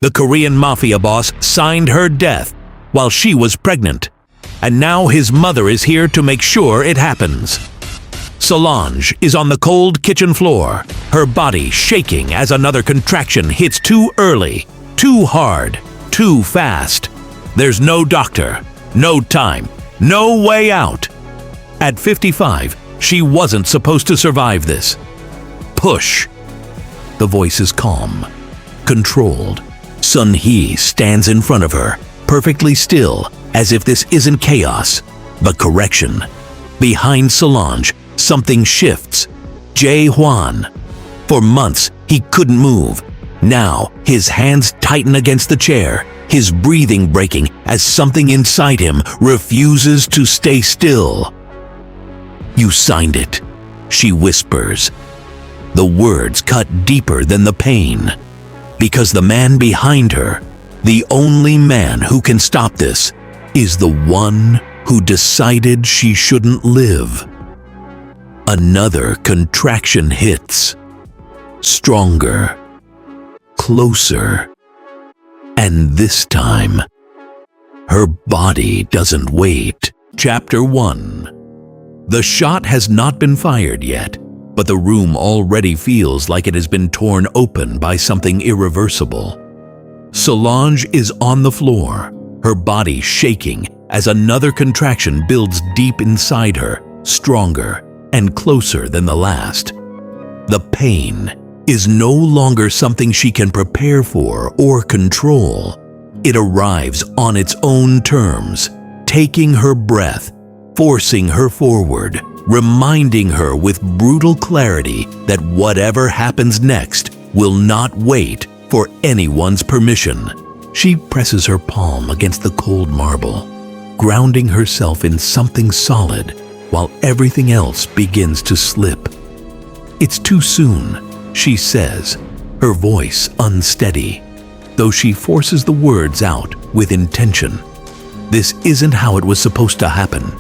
The Korean Mafia boss signed her death while she was pregnant, and now his mother is here to make sure it happens. Solange is on the cold kitchen floor, her body shaking as another contraction hits too early, too hard, too fast. There's no doctor, no time, no way out. At 55, she wasn't supposed to survive this. Push. The voice is calm, controlled. Sun-hee stands in front of her, perfectly still, as if this isn't chaos, but correction. Behind Solange, something shifts. Jae-Hwan. For months, he couldn't move. Now, his hands tighten against the chair, his breathing breaking as something inside him refuses to stay still. "You signed it," she whispers. The words cut deeper than the pain. Because the man behind her, the only man who can stop this, is the one who decided she shouldn't live. Another contraction hits. Stronger. Closer. And this time, her body doesn't wait. Chapter 1. The shot has not been fired yet, but the room already feels like it has been torn open by something irreversible. Solange is on the floor, her body shaking as another contraction builds deep inside her, stronger and closer than the last. The pain is no longer something she can prepare for or control. It arrives on its own terms, taking her breath, forcing her forward, reminding her with brutal clarity that whatever happens next will not wait for anyone's permission. She presses her palm against the cold marble, grounding herself in something solid while everything else begins to slip. "It's too soon," she says, her voice unsteady, though she forces the words out with intention. This isn't how it was supposed to happen.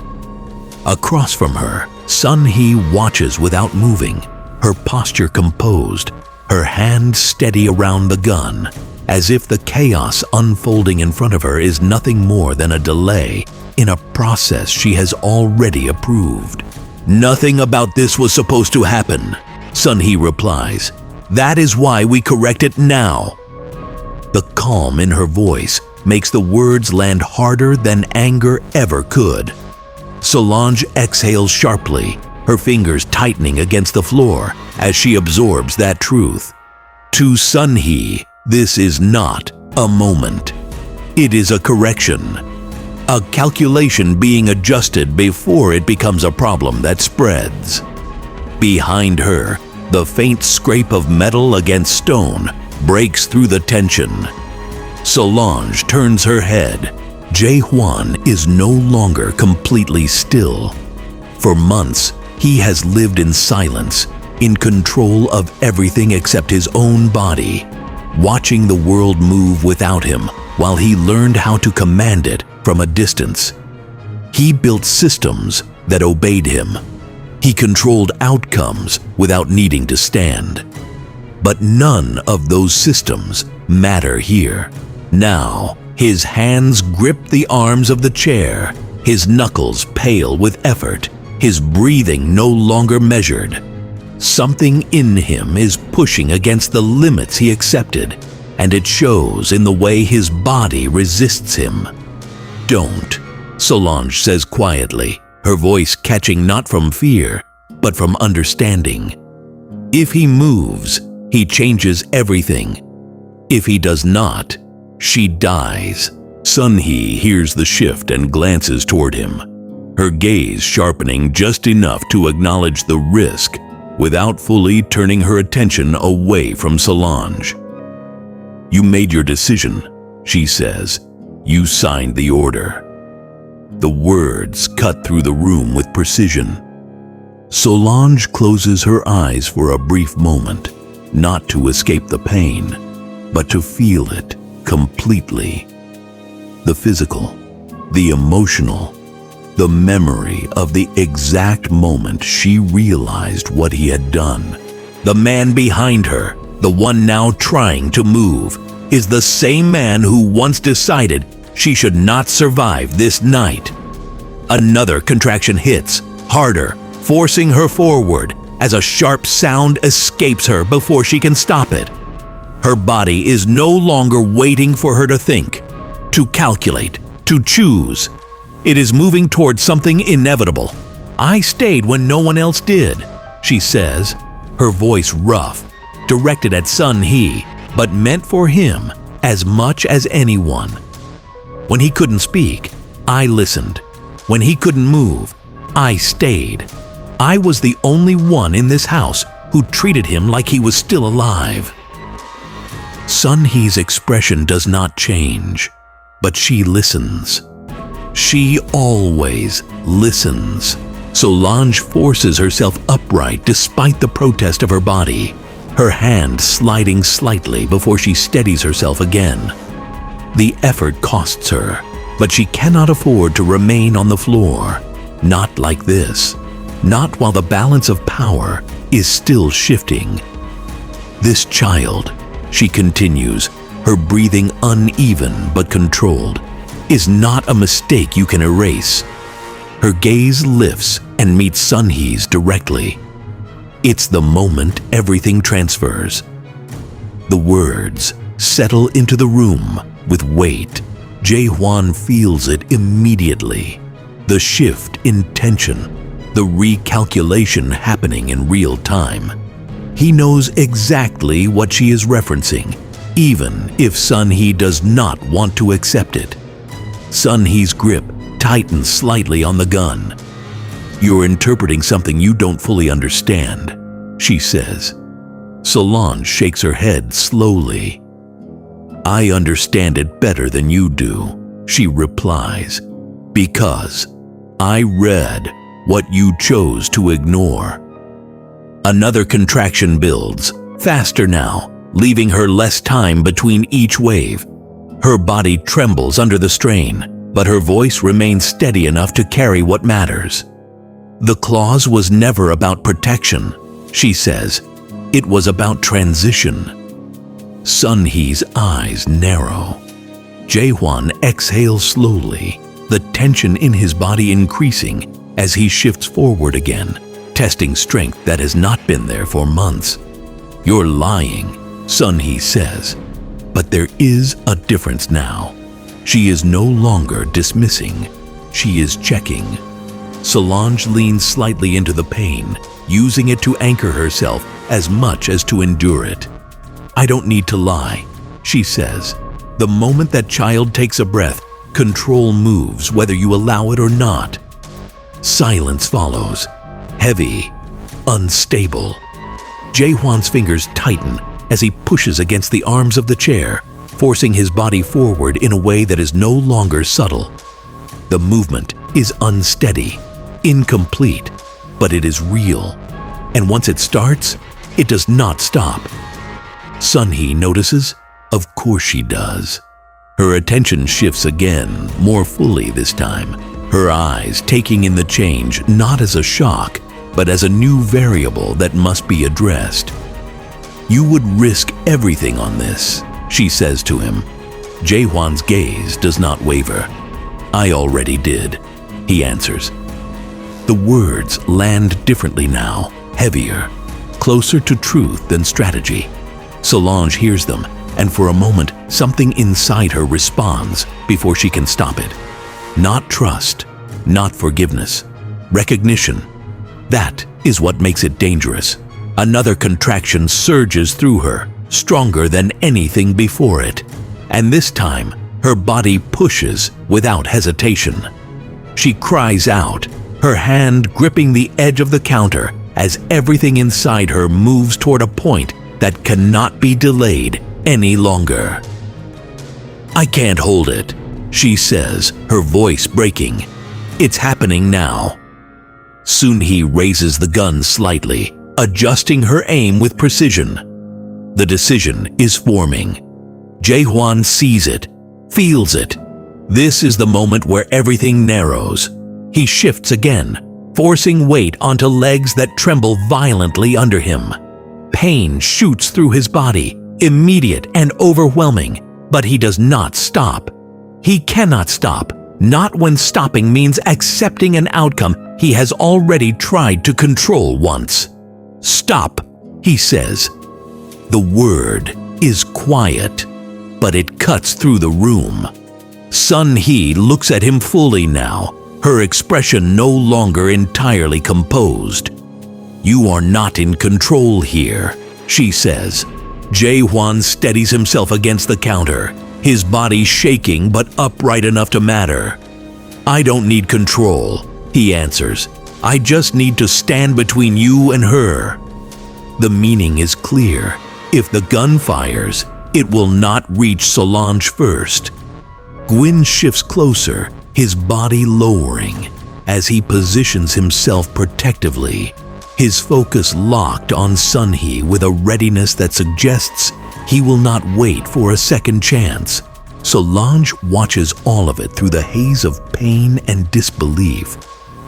Across from her, Sun-hee watches without moving, her posture composed, her hand steady around the gun, as if the chaos unfolding in front of her is nothing more than a delay in a process she has already approved. "Nothing about this was supposed to happen," Sun-hee replies. "That is why we correct it now." The calm in her voice makes the words land harder than anger ever could. Solange exhales sharply, her fingers tightening against the floor as she absorbs that truth. To Sun-hee, this is not a moment. It is a correction. A calculation being adjusted before it becomes a problem that spreads. Behind her, the faint scrape of metal against stone breaks through the tension. Solange turns her head. Jae-Hwan is no longer completely still. For months, he has lived in silence, in control of everything except his own body, watching the world move without him while he learned how to command it from a distance. He built systems that obeyed him. He controlled outcomes without needing to stand. But none of those systems matter here. Now, his hands grip the arms of the chair, his knuckles pale with effort, his breathing no longer measured. Something in him is pushing against the limits he accepted, and it shows in the way his body resists him. "Don't," Solange says quietly, her voice catching not from fear, but from understanding. If he moves, he changes everything. If he does not, she dies. Sun-hee hears the shift and glances toward him, her gaze sharpening just enough to acknowledge the risk without fully turning her attention away from Solange. "You made your decision," she says. "You signed the order." The words cut through the room with precision. Solange closes her eyes for a brief moment, not to escape the pain, but to feel it completely. The physical, the emotional, the memory of the exact moment she realized what he had done. The man behind her, the one now trying to move, is the same man who once decided she should not survive this night. Another contraction hits, harder, forcing her forward as a sharp sound escapes her before she can stop it. Her body is no longer waiting for her to think, to calculate, to choose. It is moving towards something inevitable. "I stayed when no one else did," she says, her voice rough, directed at Sun Hee, but meant for him as much as anyone. When he couldn't speak, I listened. When he couldn't move, I stayed. I was the only one in this house who treated him like he was still alive. Sun Hee's expression does not change, but she listens. She always listens. Solange forces herself upright despite the protest of her body, her hand sliding slightly before she steadies herself again. The effort costs her, but she cannot afford to remain on the floor. Not like this. Not while the balance of power is still shifting. "This child," she continues, her breathing uneven but controlled, "is not a mistake you can erase." Her gaze lifts and meets Sun Hee's directly. It's the moment everything transfers. The words settle into the room with weight. Jae-Hwan feels it immediately. The shift in tension, the recalculation happening in real time. He knows exactly what she is referencing, even if Sun Hee does not want to accept it. Sun Hee's grip tightens slightly on the gun. "You're interpreting something you don't fully understand," she says. Solange shakes her head slowly. "I understand it better than you do," she replies, "because I read what you chose to ignore." Another contraction builds, faster now, leaving her less time between each wave. Her body trembles under the strain, but her voice remains steady enough to carry what matters. "The clause was never about protection," she says. "It was about transition." Sun Hee's eyes narrow. Jae-Hwan exhales slowly, the tension in his body increasing as he shifts forward again, testing strength that has not been there for months. "You're lying," Sun Hee says. But there is a difference now. She is no longer dismissing. She is checking. Solange leans slightly into the pain, using it to anchor herself as much as to endure it. "I don't need to lie," she says. "The moment that child takes a breath, control moves whether you allow it or not." Silence follows, heavy, unstable. Jae-Hwan's fingers tighten as he pushes against the arms of the chair, forcing his body forward in a way that is no longer subtle. The movement is unsteady, incomplete, but it is real. And once it starts, it does not stop. Sun Hee notices. Of course she does. Her attention shifts again, more fully this time, her eyes taking in the change not as a shock, but as a new variable that must be addressed. "You would risk everything on this," she says to him. Jae-Hwan's gaze does not waver. "I already did," he answers. The words land differently now, heavier, closer to truth than strategy. Solange hears them, and for a moment, something inside her responds before she can stop it. Not trust, not forgiveness, recognition. That is what makes it dangerous. Another contraction surges through her, stronger than anything before it. And this time, her body pushes without hesitation. She cries out, her hand gripping the edge of the counter as everything inside her moves toward a point that cannot be delayed any longer. "I can't hold it," she says, her voice breaking. "It's happening now." Sun Hee raises the gun slightly, adjusting her aim with precision. The decision is forming. Jae-Hwan sees it, feels it. This is the moment where everything narrows. He shifts again, forcing weight onto legs that tremble violently under him. Pain shoots through his body, immediate and overwhelming, but he does not stop. He cannot stop, not when stopping means accepting an outcome he has already tried to control once. Stop, he says. The word is quiet, but it cuts through the room. Sun-hee looks at him fully now, her expression no longer entirely composed. "You are not in control here," she says. Jae-Hwan steadies himself against the counter, his body shaking but upright enough to matter. "I don't need control," he answers. "I just need to stand between you and her." The meaning is clear. If the gun fires, it will not reach Solange first. Gwyn shifts closer, his body lowering, as he positions himself protectively, his focus locked on Sun-hee with a readiness that suggests he will not wait for a second chance. Solange watches all of it through the haze of pain and disbelief,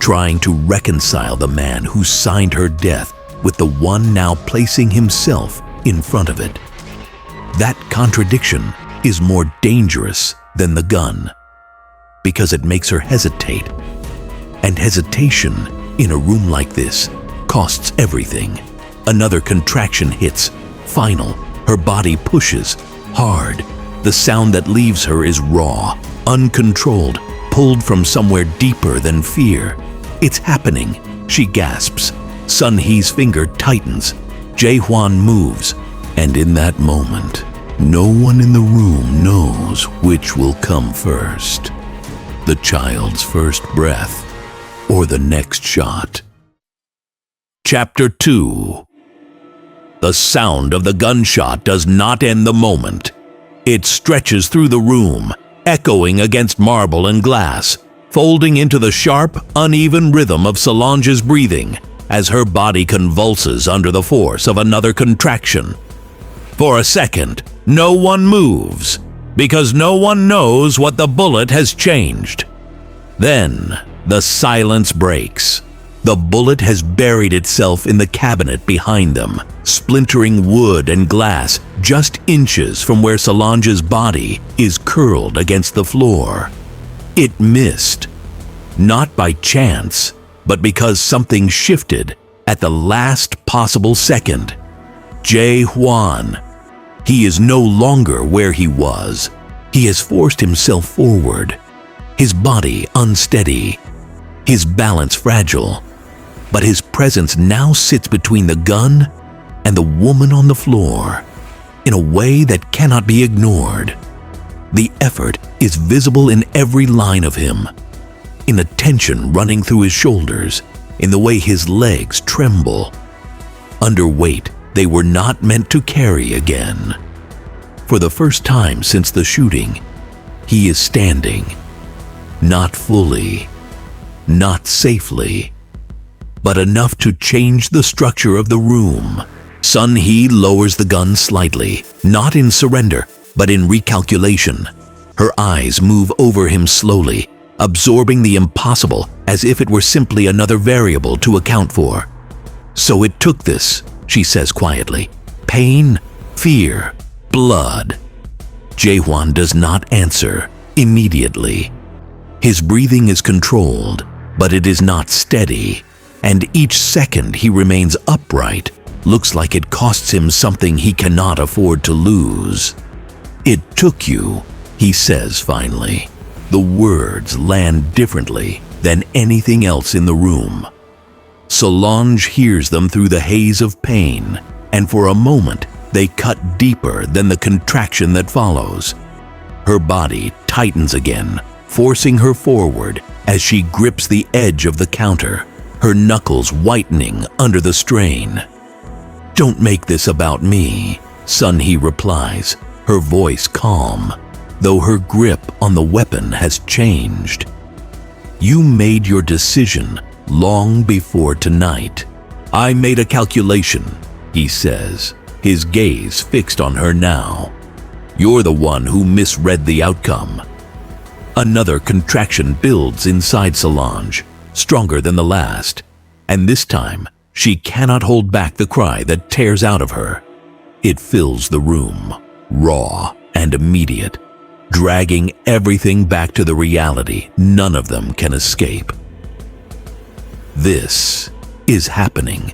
trying to reconcile the man who signed her death with the one now placing himself in front of it. That contradiction is more dangerous than the gun, because it makes her hesitate. And hesitation in a room like this costs everything. Another contraction hits, final. Her body pushes, hard. The sound that leaves her is raw, uncontrolled, pulled from somewhere deeper than fear. "It's happening," she gasps. Sun-hee's finger tightens. Jae-Hwan moves, and in that moment, no one in the room knows which will come first. The child's first breath, or the next shot. Chapter 2. The sound of the gunshot does not end the moment. It stretches through the room, echoing against marble and glass, folding into the sharp, uneven rhythm of Solange's breathing as her body convulses under the force of another contraction. For a second, no one moves, because no one knows what the bullet has changed. Then, the silence breaks. The bullet has buried itself in the cabinet behind them, splintering wood and glass just inches from where Solange's body is curled against the floor. It missed, not by chance, but because something shifted at the last possible second. Jae-Hwan. He is no longer where he was. He has forced himself forward, his body unsteady, his balance fragile. But his presence now sits between the gun and the woman on the floor in a way that cannot be ignored. The effort is visible in every line of him, in the tension running through his shoulders, in the way his legs tremble. Under weight they were not meant to carry again. For the first time since the shooting, he is standing. Not fully, not safely, but enough to change the structure of the room. Sun-hee lowers the gun slightly, not in surrender, but in recalculation. Her eyes move over him slowly, absorbing the impossible as if it were simply another variable to account for. "So it took this," she says quietly. "Pain, fear, blood." Jae-Hwan does not answer immediately. His breathing is controlled, but it is not steady, and each second he remains upright looks like it costs him something he cannot afford to lose. "It took you," he says finally. The words land differently than anything else in the room. Solange hears them through the haze of pain, and for a moment they cut deeper than the contraction that follows. Her body tightens again, forcing her forward as she grips the edge of the counter, her knuckles whitening under the strain. "Don't make this about me," Sun-hee replies, her voice calm, though her grip on the weapon has changed. "You made your decision long before tonight. I made a calculation," he says, his gaze fixed on her now. "You're the one who misread the outcome." Another contraction builds inside Solange, stronger than the last, and this time she cannot hold back the cry that tears out of her. It fills the room, raw and immediate, dragging everything back to the reality none of them can escape. This is happening.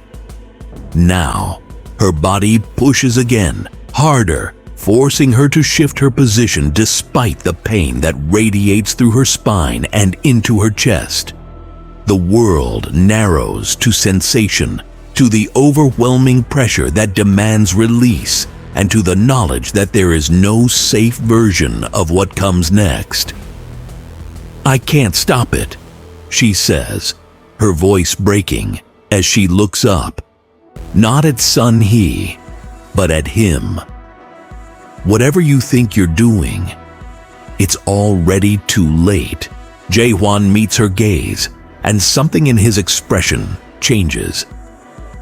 Now, her body pushes again, harder, forcing her to shift her position despite the pain that radiates through her spine and into her chest. The world narrows to sensation, to the overwhelming pressure that demands release, and to the knowledge that there is no safe version of what comes next. "I can't stop it," she says, her voice breaking as she looks up, not at Sun-hee, but at him. "Whatever you think you're doing, it's already too late." Jae-Hwan meets her gaze, and something in his expression changes.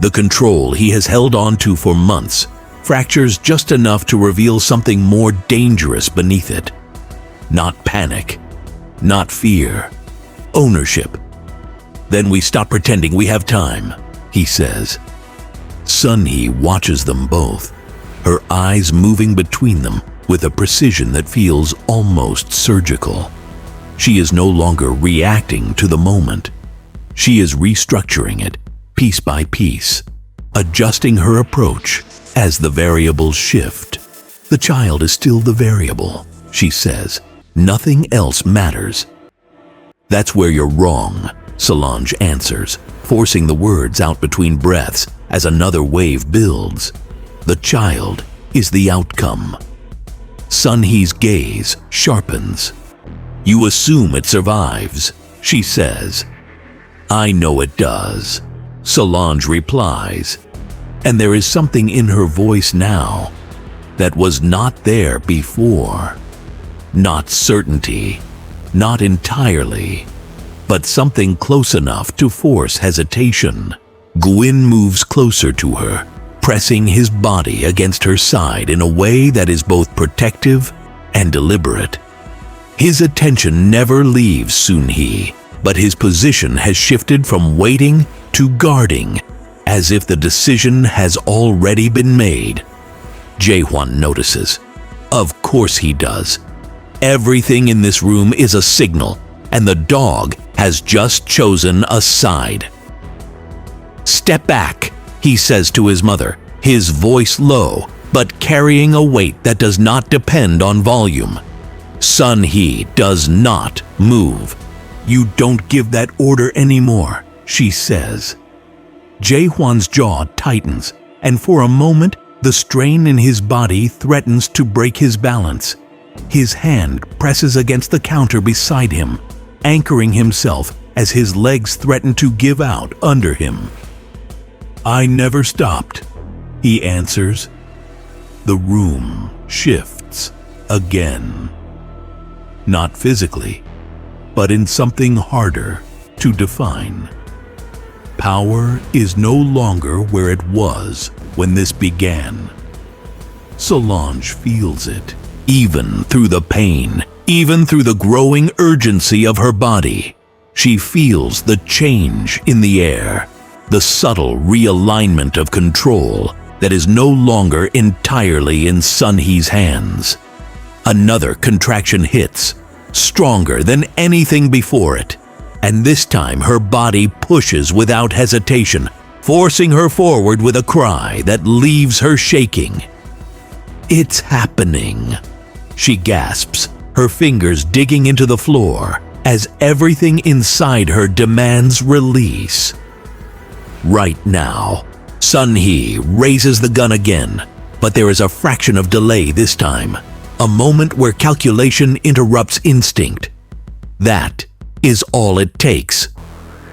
The control he has held on to for months fractures just enough to reveal something more dangerous beneath it. Not panic, not fear, ownership. "Then we stop pretending we have time," he says. Sun-hee watches them both, her eyes moving between them with a precision that feels almost surgical. She is no longer reacting to the moment. She is restructuring it, piece by piece, adjusting her approach as the variables shift. "The child is still the variable," she says. "Nothing else matters." "That's where you're wrong," Solange answers, forcing the words out between breaths as another wave builds. "The child is the outcome." Sun-hee's gaze sharpens. "You assume it survives," she says. "I know it does," Solange replies, and there is something in her voice now that was not there before. Not certainty, not entirely, but something close enough to force hesitation. Gwyn moves closer to her, pressing his body against her side in a way that is both protective and deliberate. His attention never leaves Sun-hee, but his position has shifted from waiting to guarding, as if the decision has already been made. Jae-Hwan notices. Of course he does. Everything in this room is a signal, and the dog has just chosen a side. "Step back," he says to his mother, his voice low, but carrying a weight that does not depend on volume. Sun-hee does not move. "You don't give that order anymore," she says. Jae-Hwan's jaw tightens, and for a moment, the strain in his body threatens to break his balance. His hand presses against the counter beside him, anchoring himself as his legs threaten to give out under him. "I never stopped," he answers. The room shifts again. Not physically, but in something harder to define. Power is no longer where it was when this began. Solange feels it, even through the pain, even through the growing urgency of her body. She feels the change in the air, the subtle realignment of control that is no longer entirely in Sun-hee's hands. Another contraction hits, stronger than anything before it, and this time her body pushes without hesitation, forcing her forward with a cry that leaves her shaking. "It's happening," she gasps, her fingers digging into the floor as everything inside her demands release. Right now, Sun-hee raises the gun again, but there is a fraction of delay this time, a moment where calculation interrupts instinct. That is all it takes.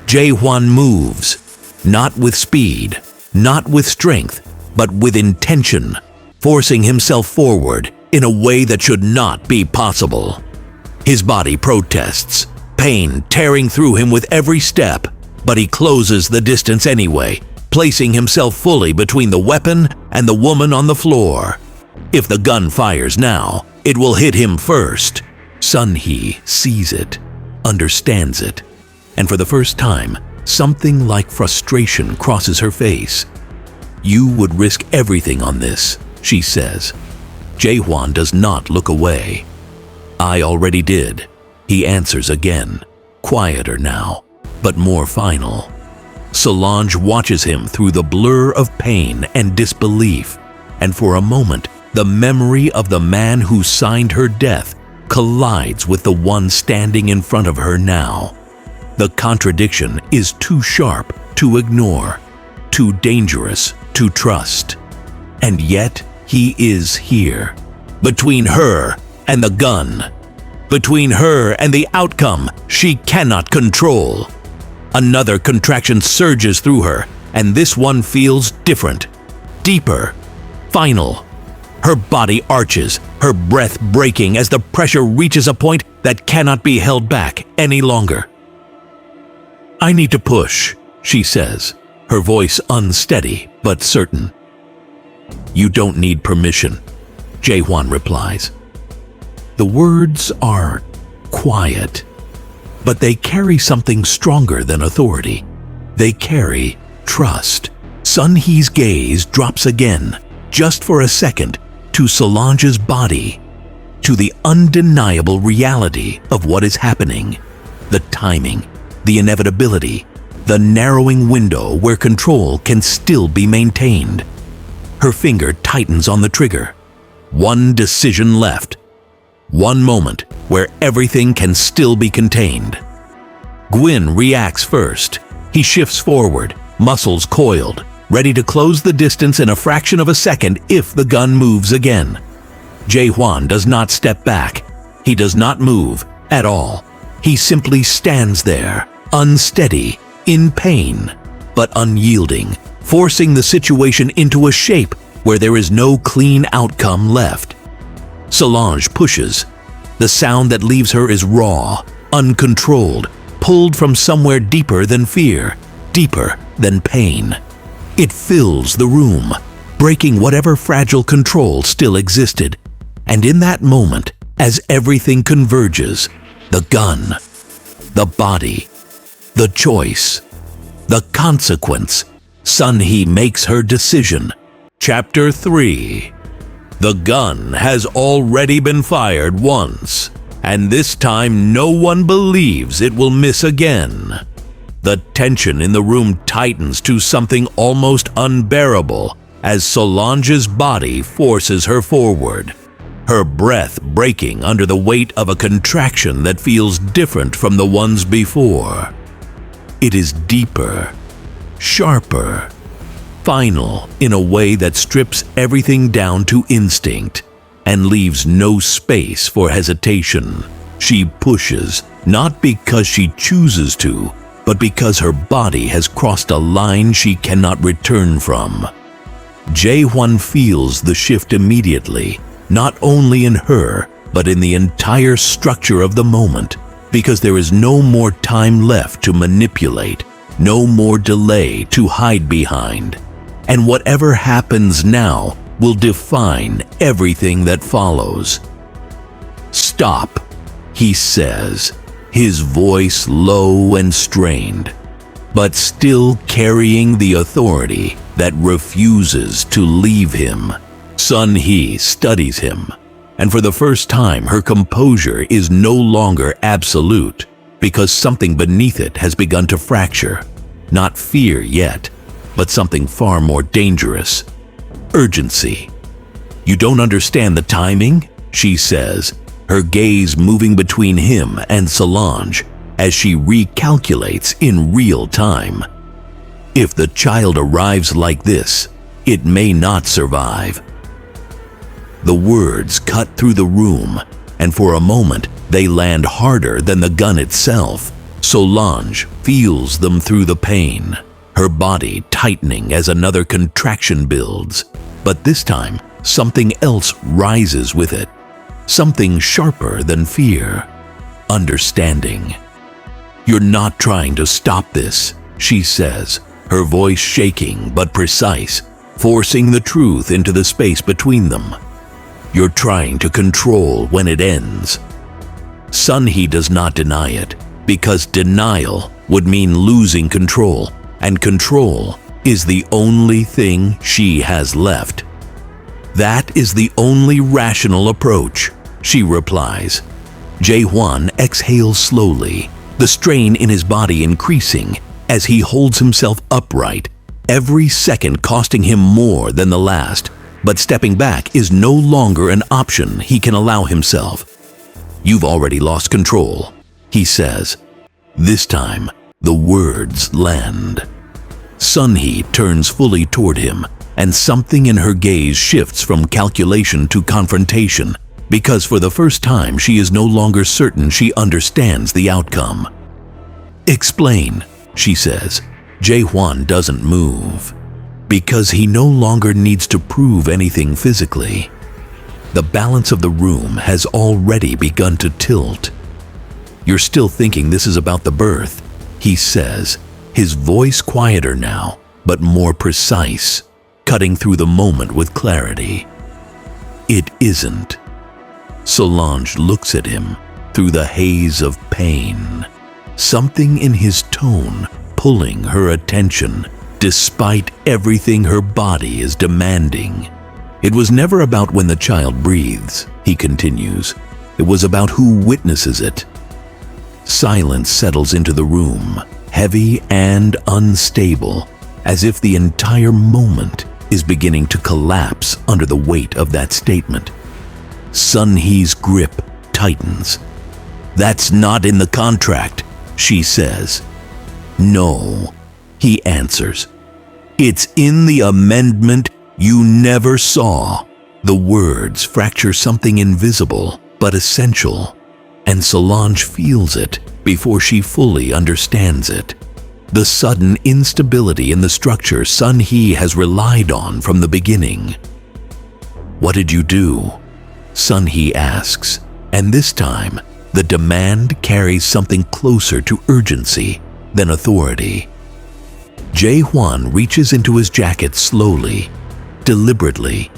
Jae-Hwan moves, not with speed, not with strength, but with intention, forcing himself forward in a way that should not be possible. His body protests, pain tearing through him with every step, but he closes the distance anyway, placing himself fully between the weapon and the woman on the floor. If the gun fires now, it will hit him first. Sun-hee sees it, understands it, and for the first time, something like frustration crosses her face. "You would risk everything on this," she says. Jae-Hwan does not look away. I already did, he answers again, quieter now, but more final. Solange watches him through the blur of pain and disbelief, and for a moment, the memory of the man who signed her death collides with the one standing in front of her now. The contradiction is too sharp to ignore, too dangerous to trust. And yet, he is here, between her and the gun, between her and the outcome she cannot control. Another contraction surges through her, and this one feels different, deeper, final. Her body arches, her breath breaking as the pressure reaches a point that cannot be held back any longer. I need to push, she says, her voice unsteady but certain. You don't need permission, Jae-Hwan replies. The words are quiet, but they carry something stronger than authority. They carry trust. Sun Hee's gaze drops again, just for a second, to Solange's body, to the undeniable reality of what is happening, the timing, the inevitability, the narrowing window where control can still be maintained. Her finger tightens on the trigger. One decision left. One moment where everything can still be contained. Gwyn reacts first. He shifts forward, muscles coiled, ready to close the distance in a fraction of a second if the gun moves again. Jae-Hwan does not step back. He does not move at all. He simply stands there, unsteady, in pain, but unyielding, forcing the situation into a shape where there is no clean outcome left. Solange pushes. The sound that leaves her is raw, uncontrolled, pulled from somewhere deeper than fear, deeper than pain. It fills the room, breaking whatever fragile control still existed. And in that moment, as everything converges, the gun, the body, the choice, the consequence, Sun Hee makes her decision. Chapter 3. The gun has already been fired once, and this time no one believes it will miss again. The tension in the room tightens to something almost unbearable as Solange's body forces her forward, her breath breaking under the weight of a contraction that feels different from the ones before. It is deeper, sharper, final in a way that strips everything down to instinct and leaves no space for hesitation. She pushes, not because she chooses to, but because her body has crossed a line she cannot return from. Jae-Hwan feels the shift immediately, not only in her, but in the entire structure of the moment, because there is no more time left to manipulate, no more delay to hide behind. And whatever happens now will define everything that follows. Stop, he says, his voice low and strained, but still carrying the authority that refuses to leave him. Sun Hee studies him, and for the first time her composure is no longer absolute, because something beneath it has begun to fracture. Not fear yet, but something far more dangerous. Urgency. You don't understand the timing? She says, her gaze moving between him and Solange as she recalculates in real time. If the child arrives like this, it may not survive. The words cut through the room, and for a moment they land harder than the gun itself. Solange feels them through the pain, her body tightening as another contraction builds. But this time, something else rises with it. Something sharper than fear. Understanding. You're not trying to stop this, she says, her voice shaking but precise, forcing the truth into the space between them. You're trying to control when it ends. Sun Hee does not deny it, because denial would mean losing control, and control is the only thing she has left. That is the only rational approach, she replies. Jae-Hwan exhales slowly, the strain in his body increasing as he holds himself upright, every second costing him more than the last. But stepping back is no longer an option he can allow himself. "You've already lost control," he says. This time, the words land. Sun-hee turns fully toward him, and something in her gaze shifts from calculation to confrontation, because for the first time she is no longer certain she understands the outcome. "Explain," she says. Jae-Hwan doesn't move, because he no longer needs to prove anything physically. The balance of the room has already begun to tilt. "You're still thinking this is about the birth," he says, his voice quieter now, but more precise, cutting through the moment with clarity. "It isn't." Solange looks at him through the haze of pain, something in his tone pulling her attention, despite everything her body is demanding. "It was never about when the child breathes," he continues. "It was about who witnesses it." Silence settles into the room, heavy and unstable, as if the entire moment is beginning to collapse under the weight of that statement. Sun-hee's grip tightens. "That's not in the contract," she says. "No," he answers. "It's in the amendment you never saw." The words fracture something invisible but essential, and Solange feels it before she fully understands it. The sudden instability in the structure Sun-hee has relied on from the beginning. "What did you do?" Sun-hee asks, and this time the demand carries something closer to urgency than authority. Jae-Hwan reaches into his jacket slowly, deliberately,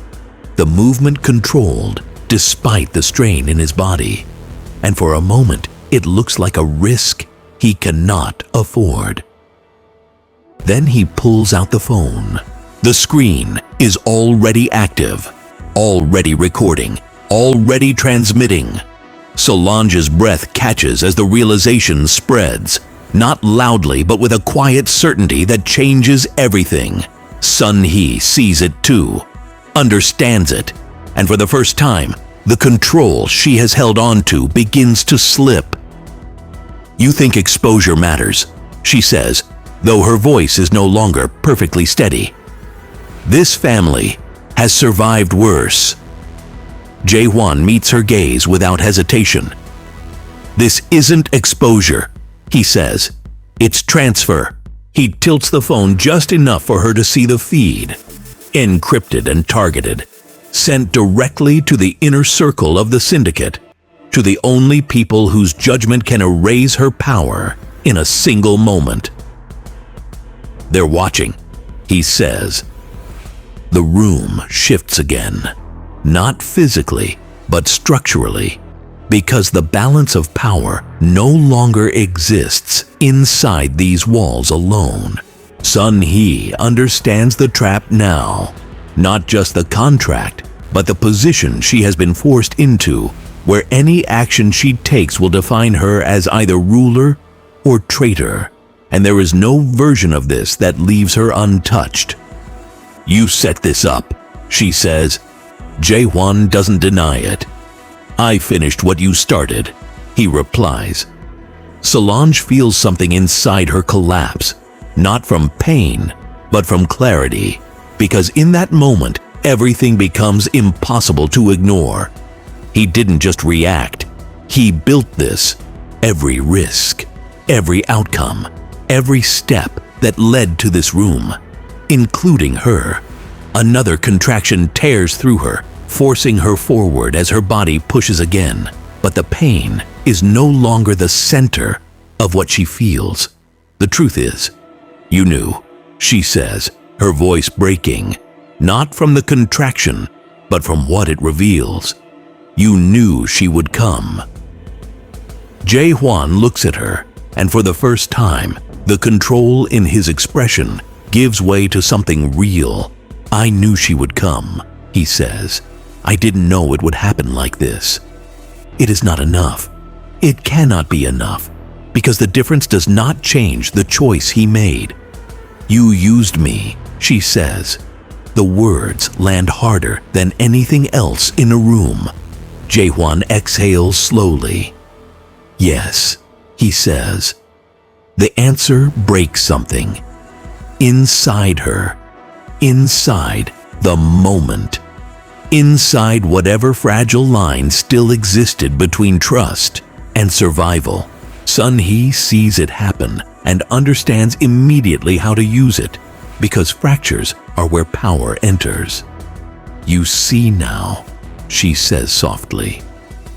the movement controlled despite the strain in his body, and for a moment it looks like a risk he cannot afford. Then he pulls out the phone. The screen is already active, already recording, already transmitting. Solange's breath catches as the realization spreads, not loudly but with a quiet certainty that changes everything. Sun-hee sees it too, understands it, and for the first time, the control she has held on to begins to slip. "You think exposure matters," she says, though her voice is no longer perfectly steady. "This family has survived worse." Jae-Hwan meets her gaze without hesitation. "This isn't exposure," he says. "It's transfer." He tilts the phone just enough for her to see the feed. Encrypted and targeted, sent directly to the inner circle of the syndicate, to the only people whose judgment can erase her power in a single moment. "They're watching," he says. The room shifts again, not physically, but structurally, because the balance of power no longer exists inside these walls alone. Sun-hee understands the trap now, not just the contract, but the position she has been forced into, where any action she takes will define her as either ruler or traitor, and there is no version of this that leaves her untouched. "You set this up," she says. Jae-Hwan doesn't deny it. "I finished what you started," he replies. Solange feels something inside her collapse, not from pain, but from clarity, because in that moment, everything becomes impossible to ignore. He didn't just react, he built this. Every risk, every outcome, every step that led to this room, including her. Another contraction tears through her, forcing her forward as her body pushes again. But the pain is no longer the center of what she feels. The truth is, "You knew," she says, her voice breaking, not from the contraction, but from what it reveals. "You knew she would come." Jae-Hwan looks at her, and for the first time, the control in his expression gives way to something real. "I knew she would come," he says. "I didn't know it would happen like this. It is not enough. It cannot be enough, because the difference does not change the choice he made. You used me," she says. The words land harder than anything else in a room. Jae-Hwan exhales slowly. "Yes," he says. The answer breaks something. Inside her. Inside the moment. Inside whatever fragile line still existed between trust and survival. Sun-hee sees it happen and understands immediately how to use it, because fractures are where power enters. "You see now," she says softly.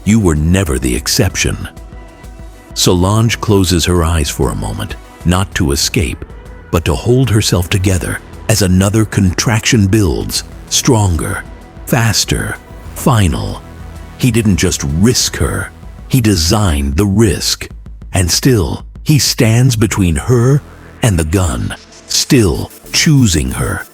"You were never the exception." Solange closes her eyes for a moment, not to escape, but to hold herself together as another contraction builds, stronger, faster, final. He didn't just risk her, he designed the risk. And still, he stands between her and the gun, still choosing her.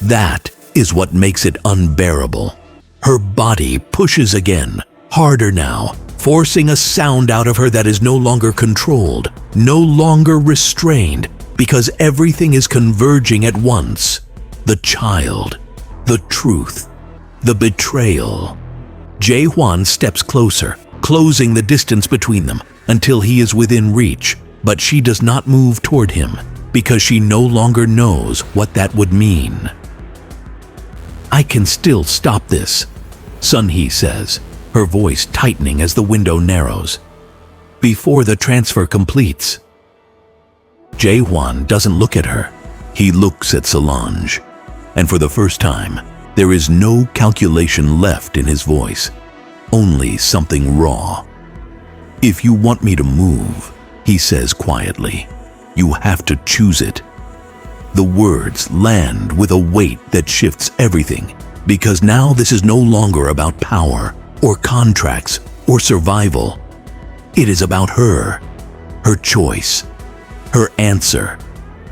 That is what makes it unbearable. Her body pushes again, harder now, forcing a sound out of her that is no longer controlled, no longer restrained, because everything is converging at once. The child, the truth, the betrayal. Jae-Hwan steps closer, closing the distance between them until he is within reach, but she does not move toward him because she no longer knows what that would mean. "I can still stop this," Sun-hee says, her voice tightening as the window narrows. "Before the transfer completes." Jae-Hwan doesn't look at her. He looks at Solange, and for the first time, there is no calculation left in his voice, only something raw. "If you want me to move," he says quietly, "you have to choose it." The words land with a weight that shifts everything, because now this is no longer about power or contracts or survival. It is about her choice, her answer.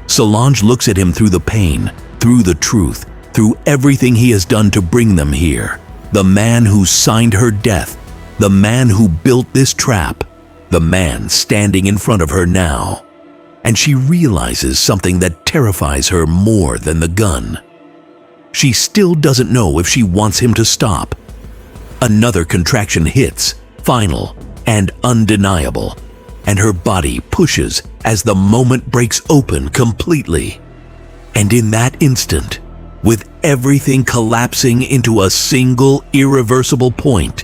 Solange looks at him through the pain, through the truth, through everything he has done to bring them here. The man who signed her death, the man who built this trap, the man standing in front of her now. And she realizes something that terrifies her more than the gun. She still doesn't know if she wants him to stop. Another contraction hits, final and undeniable, and her body pushes as the moment breaks open completely. And in that instant, with everything collapsing into a single irreversible point,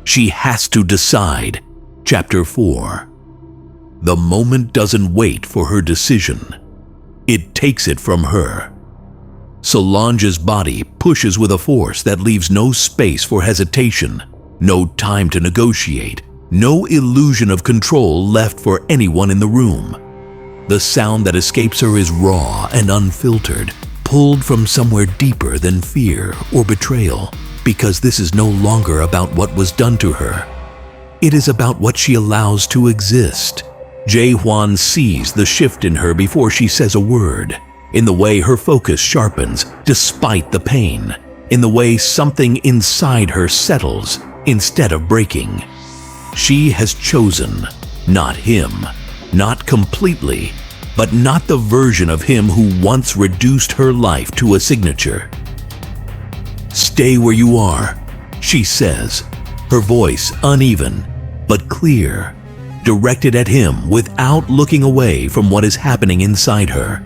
she has to decide. Chapter 4. The moment doesn't wait for her decision. It takes it from her. Solange's body pushes with a force that leaves no space for hesitation, no time to negotiate, no illusion of control left for anyone in the room. The sound that escapes her is raw and unfiltered, pulled from somewhere deeper than fear or betrayal, because this is no longer about what was done to her. It is about what she allows to exist. Jae-Hwan sees the shift in her before she says a word, in the way her focus sharpens despite the pain, in the way something inside her settles instead of breaking. She has chosen, not him, not completely, but not the version of him who once reduced her life to a signature. "Stay where you are," she says, her voice uneven but clear, directed at him without looking away from what is happening inside her.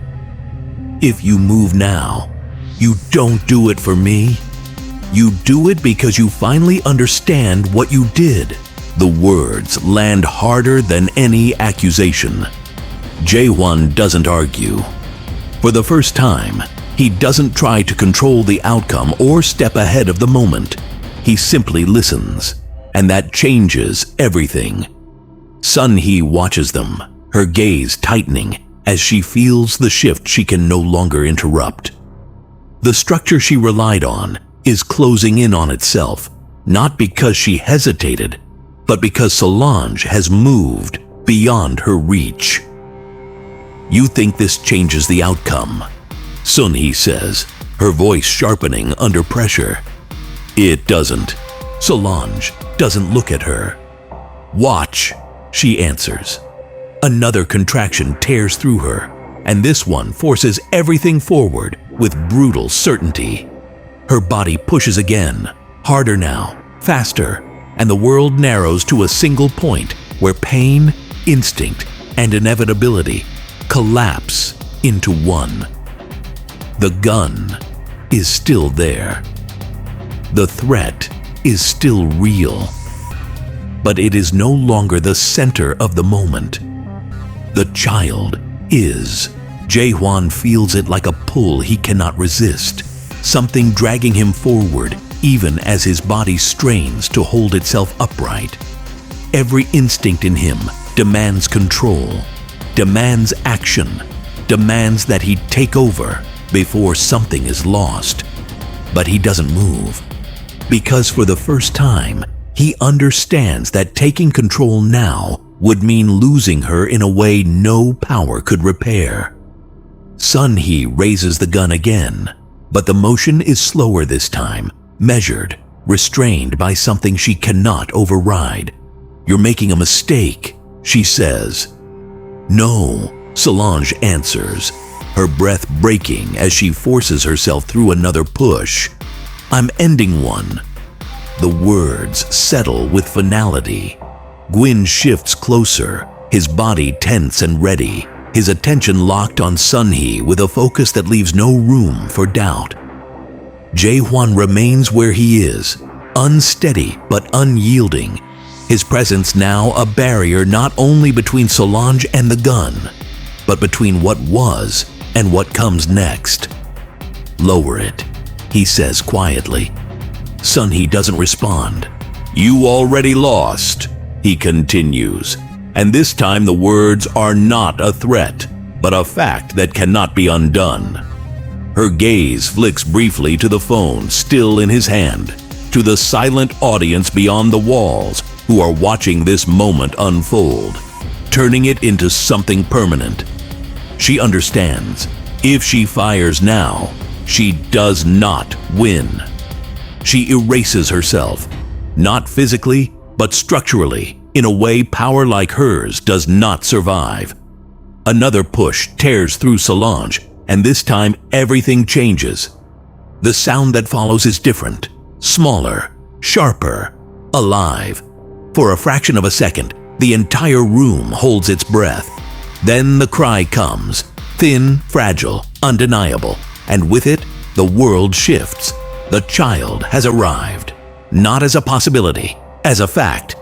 "If you move now, you don't do it for me. You do it because you finally understand what you did." The words land harder than any accusation. Jae-Hwan doesn't argue. For the first time, he doesn't try to control the outcome or step ahead of the moment. He simply listens, and that changes everything. Sun-hee watches them, her gaze tightening as she feels the shift she can no longer interrupt. The structure she relied on is closing in on itself, not because she hesitated, but because Solange has moved beyond her reach. "You think this changes the outcome?" Sun-hee says, her voice sharpening under pressure. It doesn't. Solange doesn't look at her. Watch, she answers. Another contraction tears through her, and this one forces everything forward with brutal certainty. Her body pushes again, harder now, faster, and the world narrows to a single point where pain, instinct, and inevitability collapse into one. The gun is still there. The threat is still real. But it is no longer the center of the moment. The child is. Jae-Hwan feels it like a pull he cannot resist, something dragging him forward even as his body strains to hold itself upright. Every instinct in him demands control, demands action, demands that he take over before something is lost. But he doesn't move, because for the first time, he understands that taking control now would mean losing her in a way no power could repair. Sun-hee raises the gun again, but the motion is slower this time, measured, restrained by something she cannot override. "You're making a mistake," she says. "No," Solange answers, her breath breaking as she forces herself through another push. "I'm ending one." The words settle with finality. Gwyn shifts closer, his body tense and ready, his attention locked on Sun-hee with a focus that leaves no room for doubt. Jae-Hwan remains where he is, unsteady but unyielding, his presence now a barrier not only between Solange and the gun, but between what was and what comes next. "Lower it," he says quietly. Sun-hee doesn't respond. "You already lost," he continues, and this time the words are not a threat, but a fact that cannot be undone. Her gaze flicks briefly to the phone still in his hand, to the silent audience beyond the walls who are watching this moment unfold, turning it into something permanent. She understands. If she fires now, she does not win. She erases herself, not physically, but structurally, in a way power like hers does not survive. Another push tears through Solange, and this time everything changes. The sound that follows is different, smaller, sharper, alive. For a fraction of a second, the entire room holds its breath. Then the cry comes, thin, fragile, undeniable, and with it, the world shifts. The child has arrived, not as a possibility, as a fact.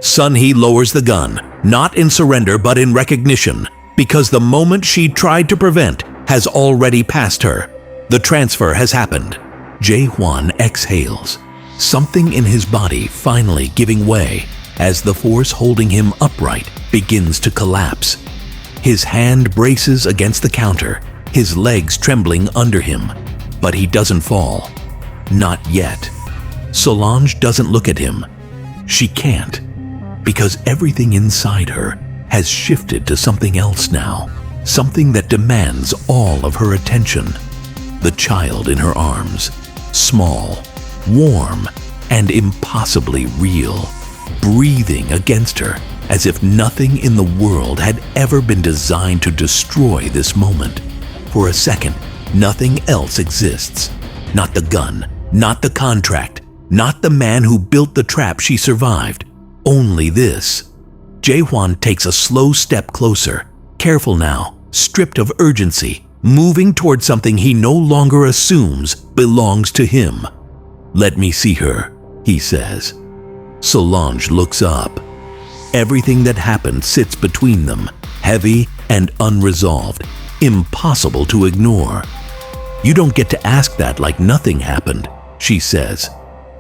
Sun-hee lowers the gun, not in surrender but in recognition, because the moment she tried to prevent has already passed her. The transfer has happened. Jae-Hwan exhales, something in his body finally giving way as the force holding him upright begins to collapse. His hand braces against the counter, his legs trembling under him, but he doesn't fall. Not yet. Solange doesn't look at him. She can't, because everything inside her has shifted to something else now, something that demands all of her attention. The child in her arms, small, warm, and impossibly real, breathing against her as if nothing in the world had ever been designed to destroy this moment. For a second, nothing else exists. Not the gun, not the contract, not the man who built the trap she survived. Only this. Jae-Hwan takes a slow step closer, careful now, stripped of urgency, moving toward something he no longer assumes belongs to him. "Let me see her," he says. Solange looks up. Everything that happened sits between them, heavy and unresolved, impossible to ignore. "You don't get to ask that like nothing happened," she says.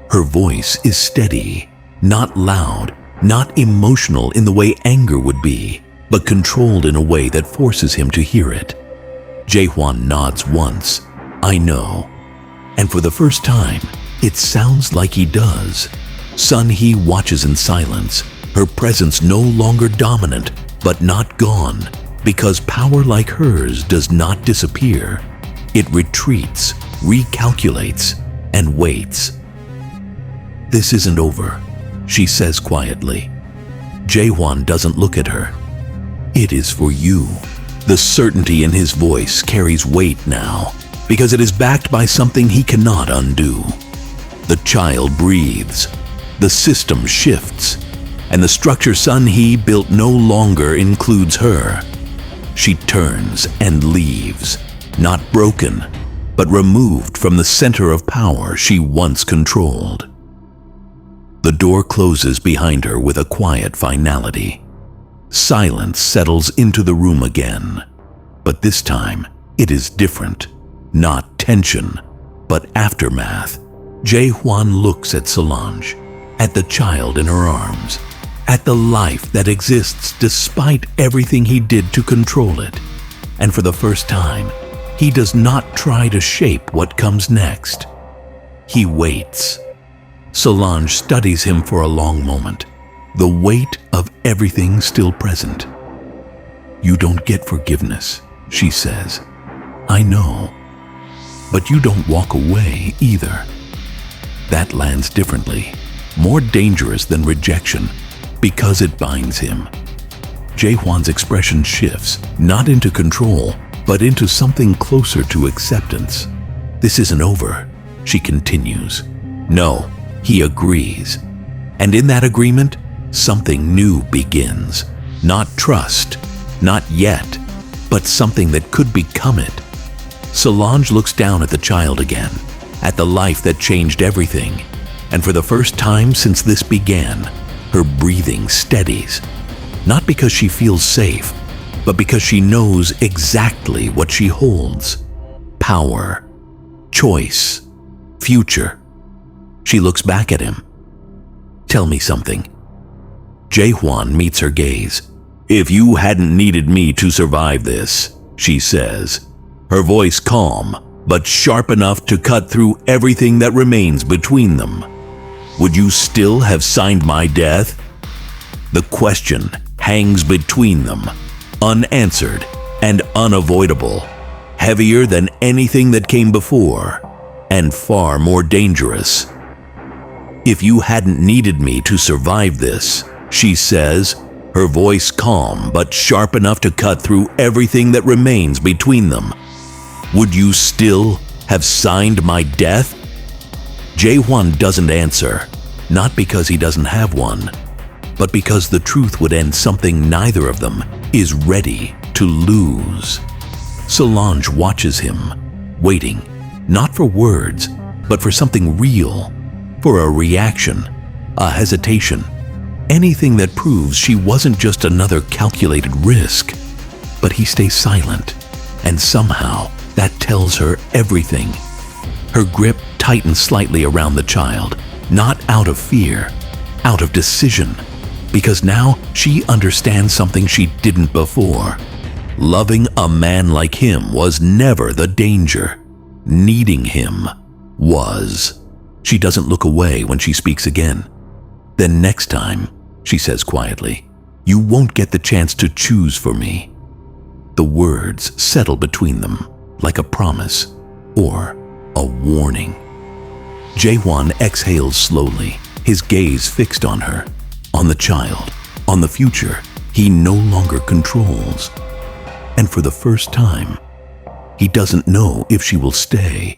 Her voice is steady, not loud, not emotional in the way anger would be, but controlled in a way that forces him to hear it. Jae-Hwan nods once. "I know." And for the first time, it sounds like he does. Sun-hee watches in silence, her presence no longer dominant, but not gone, because power like hers does not disappear. It retreats, recalculates, and waits. "This isn't over," she says quietly. Jae-Hwan doesn't look at her. "It is for you." The certainty in his voice carries weight now, because it is backed by something he cannot undo. The child breathes, the system shifts, and the structure Sun Hee built no longer includes her. She turns and leaves, not broken, but removed from the center of power she once controlled. The door closes behind her with a quiet finality. Silence settles into the room again, but this time it is different. Not tension, but aftermath. Jae-Hwan looks at Solange, at the child in her arms, at the life that exists despite everything he did to control it. And for the first time, he does not try to shape what comes next. He waits. Solange studies him for a long moment, the weight of everything still present. "You don't get forgiveness," she says. "I know. But you don't walk away either." That lands differently, more dangerous than rejection, because it binds him. Jae-Hwan's expression shifts, not into control, but into something closer to acceptance. "This isn't over," she continues. "No," he agrees. And in that agreement, something new begins. Not trust, not yet, but something that could become it. Solange looks down at the child again, at the life that changed everything, and for the first time since this began, her breathing steadies. Not because she feels safe, but because she knows exactly what she holds. Power, choice, future. She looks back at him. "Tell me something." Jae-Hwan meets her gaze. "If you hadn't needed me to survive this," she says, her voice calm, but sharp enough to cut through everything that remains between them, "would you still have signed my death?" The question hangs between them, unanswered and unavoidable, heavier than anything that came before, and far more dangerous. "If you hadn't needed me to survive this," she says, her voice calm but sharp enough to cut through everything that remains between them, "would you still have signed my death?" Jae-Hwan doesn't answer, not because he doesn't have one, but because the truth would end something neither of them is ready to lose. Solange watches him, waiting, not for words, but for something real, for a reaction, a hesitation, anything that proves she wasn't just another calculated risk. But he stays silent, and somehow that tells her everything. Her grip tightens slightly around the child, not out of fear, out of decision, because now she understands something she didn't before. Loving a man like him was never the danger. Needing him was. She doesn't look away when she speaks again. "Then next time," she says quietly, "you won't get the chance to choose for me." The words settle between them like a promise or a warning. Jae-Hwan exhales slowly, his gaze fixed on her, on the child, on the future he no longer controls. And for the first time, he doesn't know if she will stay